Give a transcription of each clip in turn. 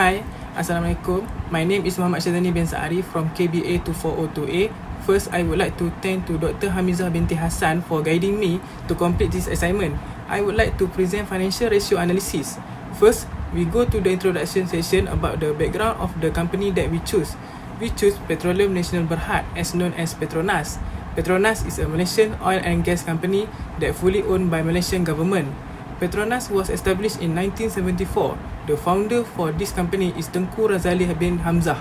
Hi, Assalamualaikum. My name is Muhammad Syazani bin Sa'ari from KBA 2402A. First, I would like to thank to Dr. Hamizah binti Hassan for guiding me to complete this assignment. I would like to present financial ratio analysis. First, we go to the introduction session about the background of the company that we choose. We choose Petroleum Nasional Berhad, as known as Petronas. Petronas is a Malaysian oil and gas company that fully owned by Malaysian government. Petronas was established in 1974. The founder for this company is Tengku Razali bin Hamzah.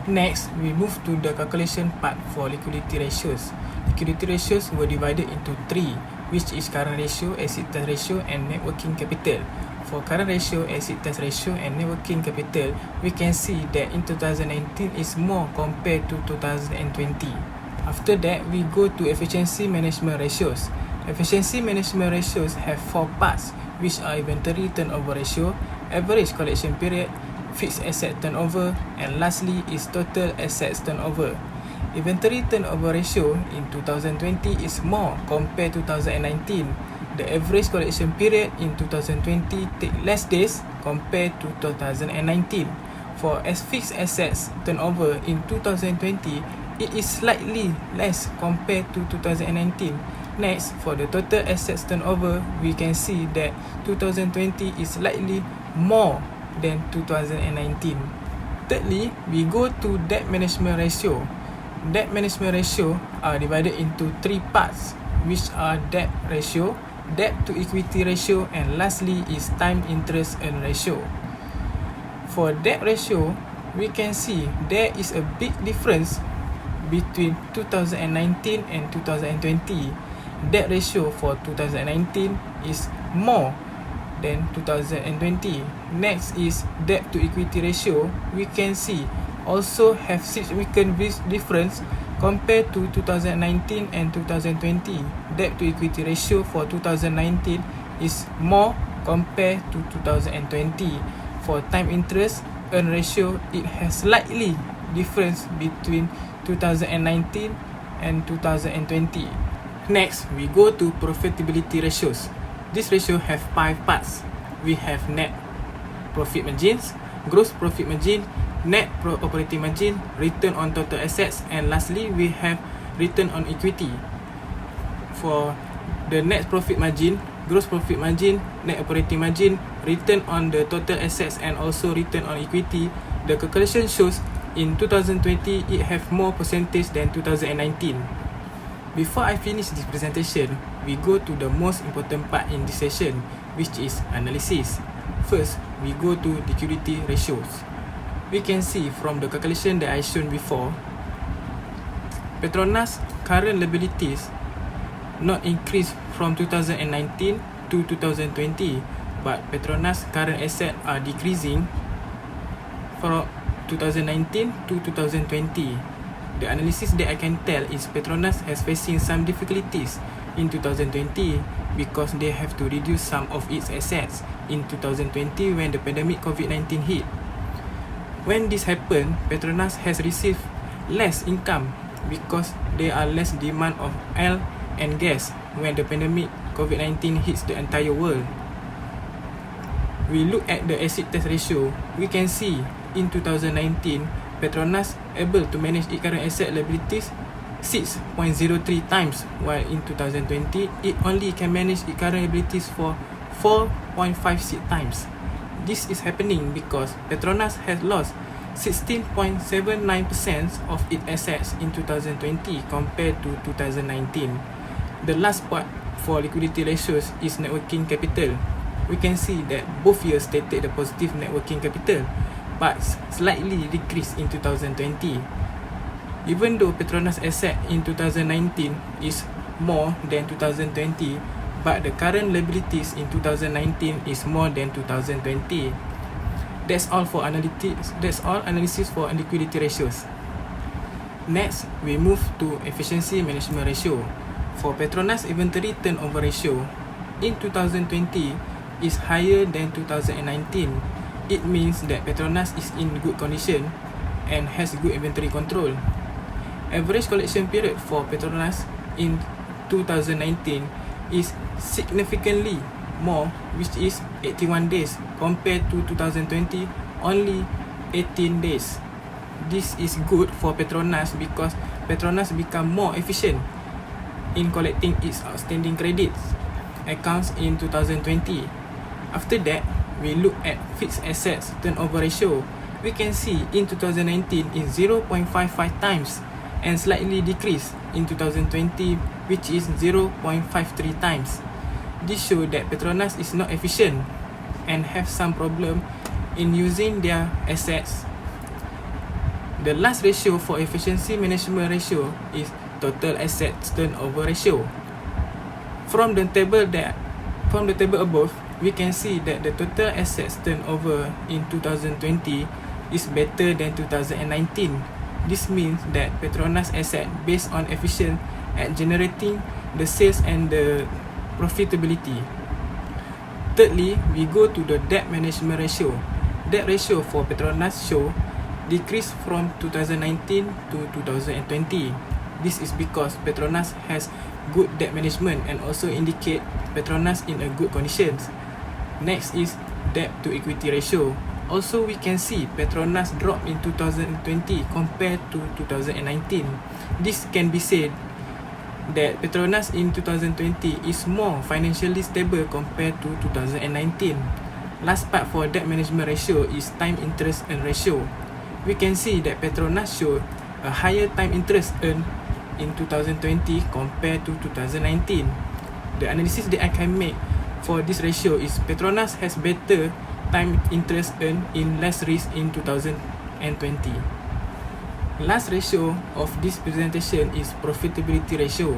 Next, we move to the calculation part for liquidity ratios. Liquidity ratios were divided into three, which is current ratio, acid test ratio, and net working capital. For current ratio, acid test ratio, and net working capital, we can see that in 2019 is more compared to 2020. After that, we go to efficiency management ratios. Efficiency management ratios have four parts, which are inventory turnover ratio, average collection period, fixed asset turnover, and lastly is total assets turnover. Inventory turnover ratio in 2020 is more compared to 2019. The average collection period in 2020 take less days compared to 2019. For fixed assets turnover in 2020, it is slightly less compared to 2019. Next, for the total assets turnover, we can see that 2020 is slightly more than 2019. Thirdly, we go to debt management ratio. Debt management ratio are divided into three parts, which are debt ratio, debt to equity ratio, and lastly is time interest earn ratio. For debt ratio, we can see there is a big difference between 2019 and 2020. Debt ratio for 2019 is more than 2020. Next is debt to equity ratio. We can see also have significant difference compared to 2019 and 2020. Debt to equity ratio for 2019 is more compared to 2020. For time interest earn ratio, it has slightly difference between 2019 and 2020. Next, we go to profitability ratios. This ratio have five parts. We have net profit margins, gross profit margin, net operating margin, return on total assets, and lastly, we have return on equity. For the net profit margin, gross profit margin, net operating margin, return on the total assets, and also return on equity, the calculation shows in 2020 it have more percentage than 2019. Before I finish this presentation, we go to the most important part in this session, which is analysis. First, we go to liquidity ratios. We can see from the calculation that I shown before, Petronas current liabilities not increase from 2019 to 2020, but Petronas current asset are decreasing from 2019 to 2020. The analysis that I can tell is Petronas has facing some difficulties in 2020 because they have to reduce some of its assets in 2020 when the pandemic COVID-19 hit. When this happened, Petronas has received less income because there are less demand of oil and gas when the pandemic COVID-19 hits the entire world. We look at the acid test ratio, we can see in 2019, Petronas able to manage its current asset liabilities 6.03 times, while in 2020, it only can manage its current liabilities for 4.56 times. This is happening because Petronas has lost 16.79% of its assets in 2020 compared to 2019. The last part for liquidity ratios is net working capital. We can see that both years stated the positive net working capital, but slightly decreased in 2020. Even though Petronas asset in 2019 is more than 2020, but the current liabilities in 2019 is more than 2020. That's all for analytics. That's all analysis for liquidity ratios. Next, we move to efficiency management ratio. For Petronas inventory turnover ratio in 2020 is higher than 2019. It means that Petronas is in good condition and has good inventory control. Average collection period for Petronas in 2019 is significantly more, which is 81 days compared to 2020, only 18 days. This is good for Petronas because Petronas become more efficient in collecting its outstanding credits accounts in 2020. After that, we look at fixed assets turnover ratio. We can see in 2019 is 0.55 times and slightly decreased in 2020, which is 0.53 times. This shows that Petronas is not efficient and have some problem in using their assets. The last ratio for efficiency management ratio is total assets turnover ratio. From the table above, we can see that the total assets turnover in 2020 is better than 2019. This means that Petronas asset based on efficient at generating the sales and the profitability. Thirdly, we go to the debt management ratio. Debt ratio for Petronas show decrease from 2019 to 2020. This is because Petronas has good debt management and also indicate Petronas in a good conditions. Next is debt to equity ratio. Also, we can see Petronas drop in 2020 compared to 2019. This can be said that Petronas in 2020 is more financially stable compared to 2019. Last part for debt management ratio is time interest earn ratio. We can see that Petronas show a higher time interest earned in 2020 compared to 2019. The analysis that I can make for this ratio is Petronas has better time interest earned in less risk in 2020. Last ratio of this presentation is profitability ratio.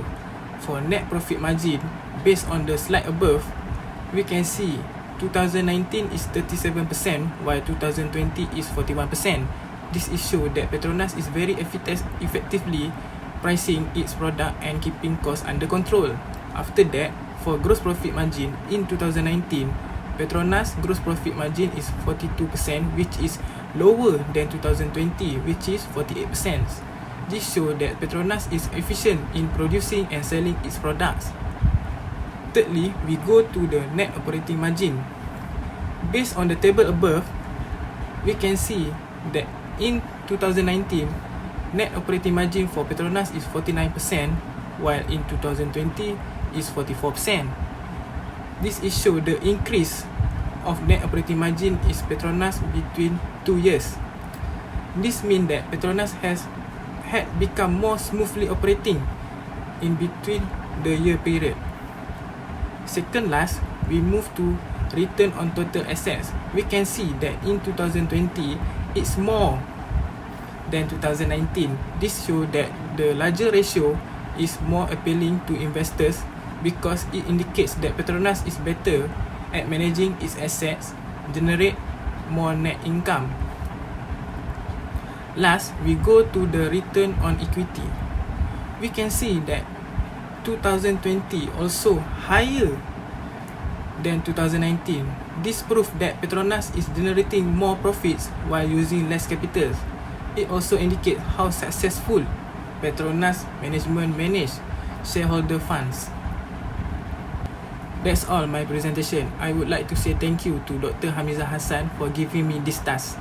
For net profit margin, based on the slide above, we can see 2019 is 37% while 2020 is 41%. This is show that Petronas is very effectively pricing its product and keeping costs under control. After that, for gross profit margin in 2019, Petronas gross profit margin is 42%, which is lower than 2020, which is 48%. This shows that Petronas is efficient in producing and selling its products. Thirdly, we go to the net operating margin. Based on the table above, we can see that in 2019, net operating margin for Petronas is 49%, while in 2020 is 44%. This is show the increase of net operating margin is Petronas between 2 years. This means that Petronas had become more smoothly operating in between the year period. Second last, we move to return on total assets. We can see that in 2020, it's more than 2019. This shows that the larger ratio is more appealing to investors because it indicates that Petronas is better at managing its assets, generate more net income. Last, we go to the return on equity. We can see that 2020 also higher than 2019. This proves that Petronas is generating more profits while using less capital. It also indicates how successful Petronas management manage shareholder funds. That's all my presentation. I would like to say thank you to Dr. Hamizah Hassan for giving me this task.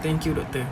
Thank you, Doctor.